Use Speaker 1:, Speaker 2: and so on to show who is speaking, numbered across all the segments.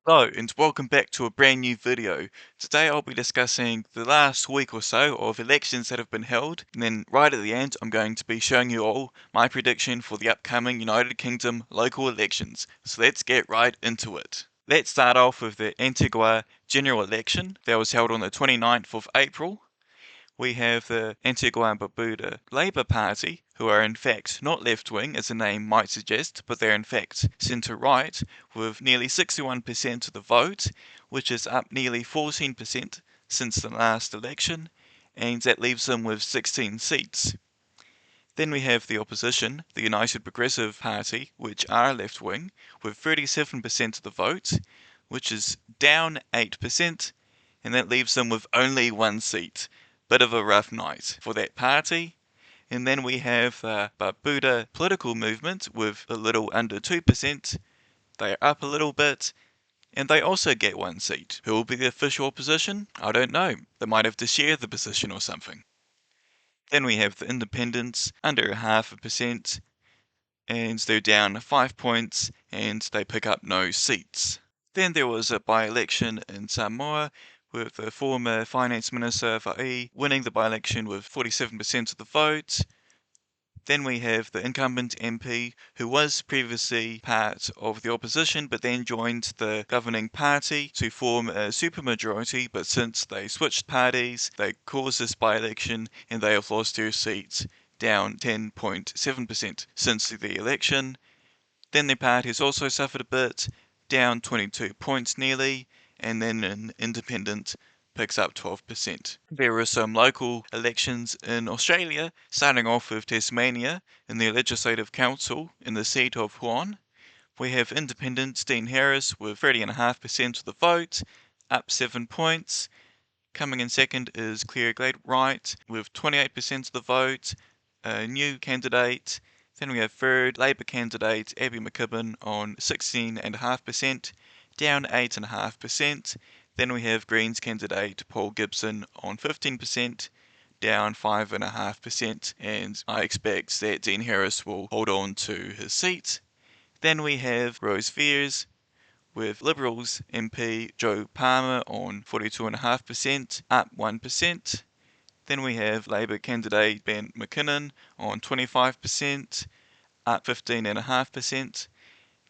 Speaker 1: Hello and welcome back to a brand new video. Today I'll be discussing the last week or so of elections that have been held, and then right at the end I'm going to be showing you all my prediction for the upcoming United Kingdom local elections. So let's get right into it. Let's start off with the Antigua general election that was held on the 29th of April. We have the Antigua and Barbuda Labour Party, who are in fact not left-wing as the name might suggest, but they're in fact centre-right, with nearly 61% of the vote, which is up nearly 14% since the last election, and that leaves them with 16 seats. Then we have the opposition, the United Progressive Party, which are left-wing, with 37% of the vote, which is down 8%, and that leaves them with only one seat. Bit of a rough night for that party. And then we have the Barbuda political movement with a little under 2%. They are up a little bit, and they also get one seat. Who will be the official opposition? I don't know. They might have to share the position or something. Then we have the independents, under 0.5%, and they're down 5 points, and they pick up no seats. Then there was a by-election in Samoa, with the former Finance Minister Fa'i winning the by-election with 47% of the vote. Then we have the incumbent MP, who was previously part of the opposition, but then joined the governing party to form a supermajority, but since they switched parties, they caused this by-election, and they have lost their seats, down 10.7% since the election. Then their party has also suffered a bit, down 22 points nearly, and then an independent picks up 12%. There are some local elections in Australia, starting off with Tasmania in the Legislative Council in the seat of Huon. We have independent Dean Harris with 30.5% of the vote, up 7 points. Coming in second is Claire Glade-Wright with 28% of the vote, a new candidate. Then we have third Labour candidate Abby McKibben on 16.5%, down 8.5%. Then we have Greens candidate Paul Gibson on 15%, down 5.5%, and I expect that Dean Harris will hold on to his seat. Then we have Rose Veers with Liberals MP Joe Palmer on 42.5%, up 1%. Then we have Labour candidate Ben McKinnon on 25%, up 15.5%.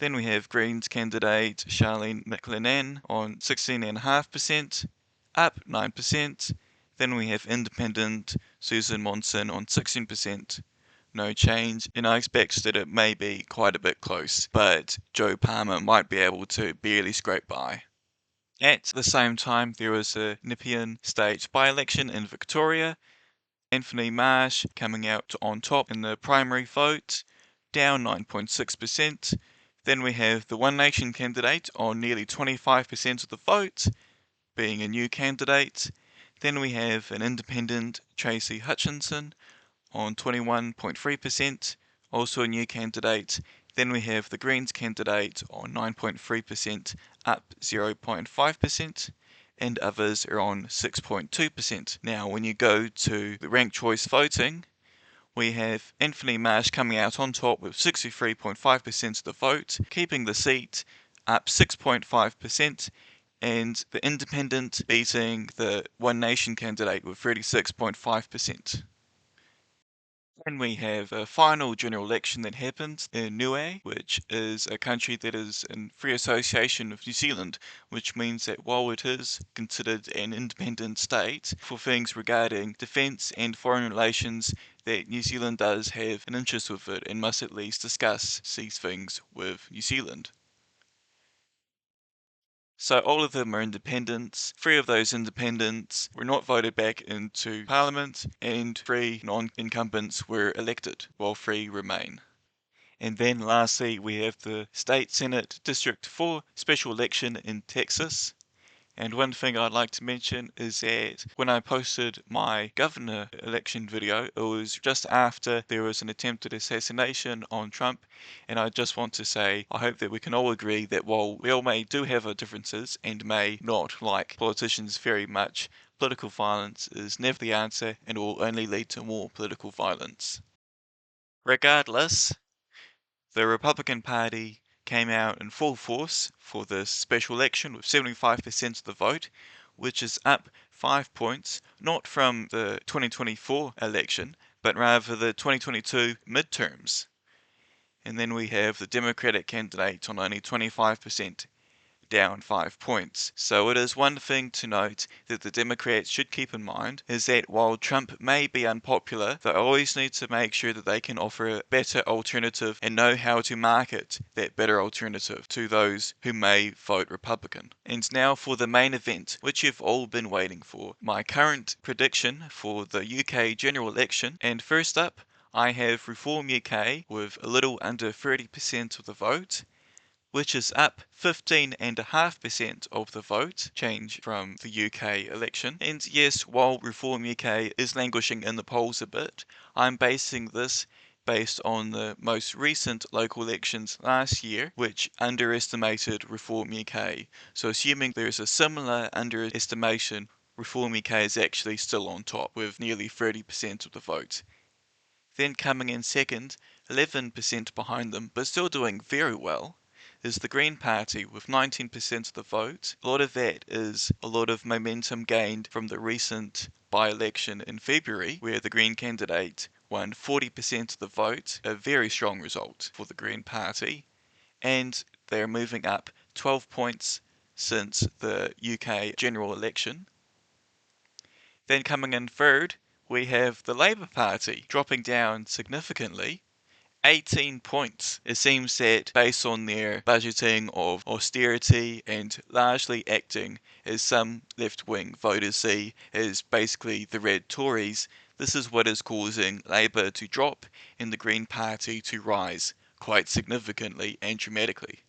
Speaker 1: Then we have Greens candidate Charlene McLennan on 16.5%, up 9%. Then we have Independent Susan Monson on 16%, no change, and I expect that it may be quite a bit close, but Joe Palmer might be able to barely scrape by. At the same time, there was a Nepean state by-election in Victoria. Anthony Marsh coming out on top in the primary vote, down 9.6%. Then we have the One Nation candidate on nearly 25% of the vote, being a new candidate. Then we have an independent, Tracy Hutchinson, on 21.3%, also a new candidate. Then we have the Greens candidate on 9.3%, up 0.5%, and others are on 6.2%. Now, when you go to the ranked choice voting, we have Anthony Marsh coming out on top with 63.5% of the vote, keeping the seat, up 6.5%, and the independent beating the One Nation candidate with 36.5%. Then we have a final general election that happens in Niue, which is a country that is in free association with New Zealand, which means that while it is considered an independent state, for things regarding defence and foreign relations, that New Zealand does have an interest with it and must at least discuss these things with New Zealand. So all of them are independents. 3 of those independents were not voted back into Parliament, and 3 non-incumbents were elected, while 3 remain. And then lastly, we have the State Senate District 4 special election in Texas. And one thing I'd like to mention is that when I posted my governor election video, it was just after there was an attempted assassination on Trump. And I just want to say, I hope that we can all agree that while we all do have our differences and may not like politicians very much, political violence is never the answer and will only lead to more political violence. Regardless, the Republican Party came out in full force for this special election with 75% of the vote, which is up 5 points, not from the 2024 election, but rather the 2022 midterms. And then we have the Democratic candidate on only 25%, down 5 points. So it is one thing to note that the Democrats should keep in mind is that while Trump may be unpopular, they always need to make sure that they can offer a better alternative and know how to market that better alternative to those who may vote Republican. And now for the main event, which you've all been waiting for, my current prediction for the UK general election. And first up, I have Reform UK with a little under 30% of the vote, which is up 15.5% of the vote, change from the UK election. And yes, while Reform UK is languishing in the polls a bit, I'm basing this based on the most recent local elections last year, which underestimated Reform UK. So assuming there's a similar underestimation, Reform UK is actually still on top with nearly 30% of the vote. Then coming in second, 11% behind them, but still doing very well, is the Green Party with 19% of the vote. A lot of that is a lot of momentum gained from the recent by-election in February, where the Green candidate won 40% of the vote, a very strong result for the Green Party, and they're moving up 12 points since the UK general election. Then coming in third, we have the Labour Party dropping down significantly, 18 points. It seems that based on their budgeting of austerity and largely acting as some left-wing voters see as basically the Red Tories, this is what is causing Labour to drop and the Green Party to rise quite significantly and dramatically.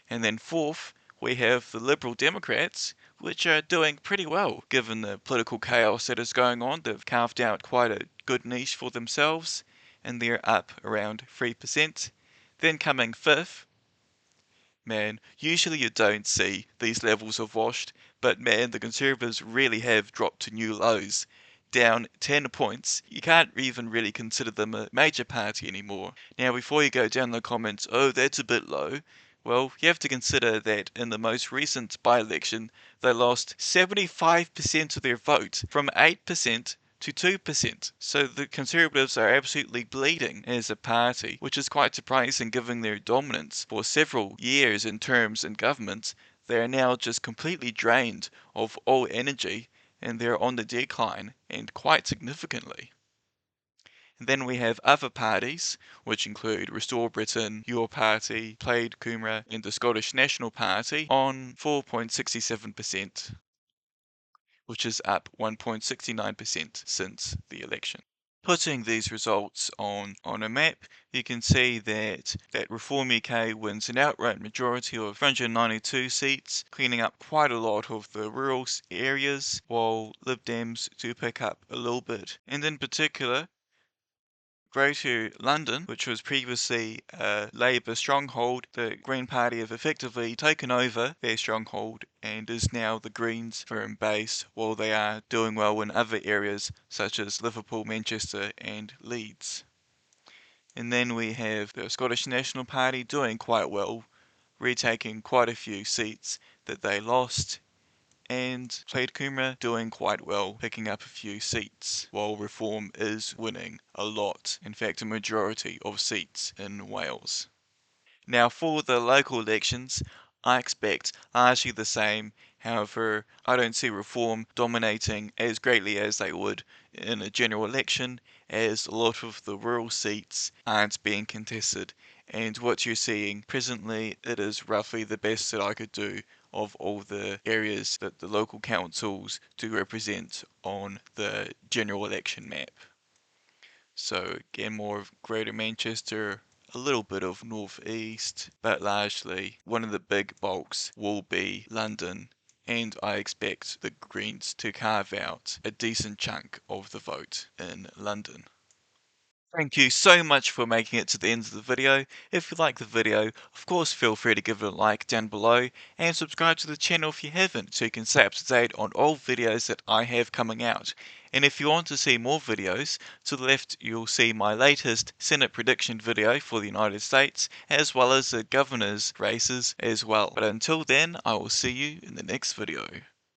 Speaker 1: And then fourth, we have the Liberal Democrats, which are doing pretty well given the political chaos that is going on. They've carved out quite a good niche for themselves, and they're up around 3%. Then coming fifth, man, usually you don't see these levels of washed, but man, the Conservatives really have dropped to new lows, down 10 points. You can't even really consider them a major party anymore. Now, before you go down in the comments, oh, that's a bit low, well, you have to consider that in the most recent by-election, they lost 75% of their vote, from 8% to 2%. So the Conservatives are absolutely bleeding as a party, which is quite surprising given their dominance for several years in terms in government. They are now just completely drained of all energy and they're on the decline, and quite significantly. And then we have other parties, which include Restore Britain, Your Party, Plaid Cymru, and the Scottish National Party, on 4.67%, which is up 1.69% since the election. Putting these results on a map, you can see that Reform UK wins an outright majority of 392 seats, cleaning up quite a lot of the rural areas, while Lib Dems do pick up a little bit. And in particular, Greater London, which was previously a Labour stronghold, the Green Party have effectively taken over their stronghold and is now the Greens' firm base, while they are doing well in other areas such as Liverpool, Manchester and Leeds. And then we have the Scottish National Party doing quite well, retaking quite a few seats that they lost, and Plaid Cymru doing quite well, picking up a few seats, while Reform is winning a lot, in fact a majority of seats in Wales. Now for the local elections, I expect largely the same. However, I don't see Reform dominating as greatly as they would in a general election, as a lot of the rural seats aren't being contested. And what you're seeing presently, it is roughly the best that I could do of all the areas that the local councils do represent on the general election map. So again, more of Greater Manchester, a little bit of North East, but largely one of the big bulks will be London, and I expect the Greens to carve out a decent chunk of the vote in London. Thank you so much for making it to the end of the video. If you like the video, of course feel free to give it a like down below and subscribe to the channel if you haven't so you can stay up to date on all videos that I have coming out. And if you want to see more videos, to the left you'll see my latest Senate prediction video for the United States as well as the governor's races as well. But until then, I will see you in the next video.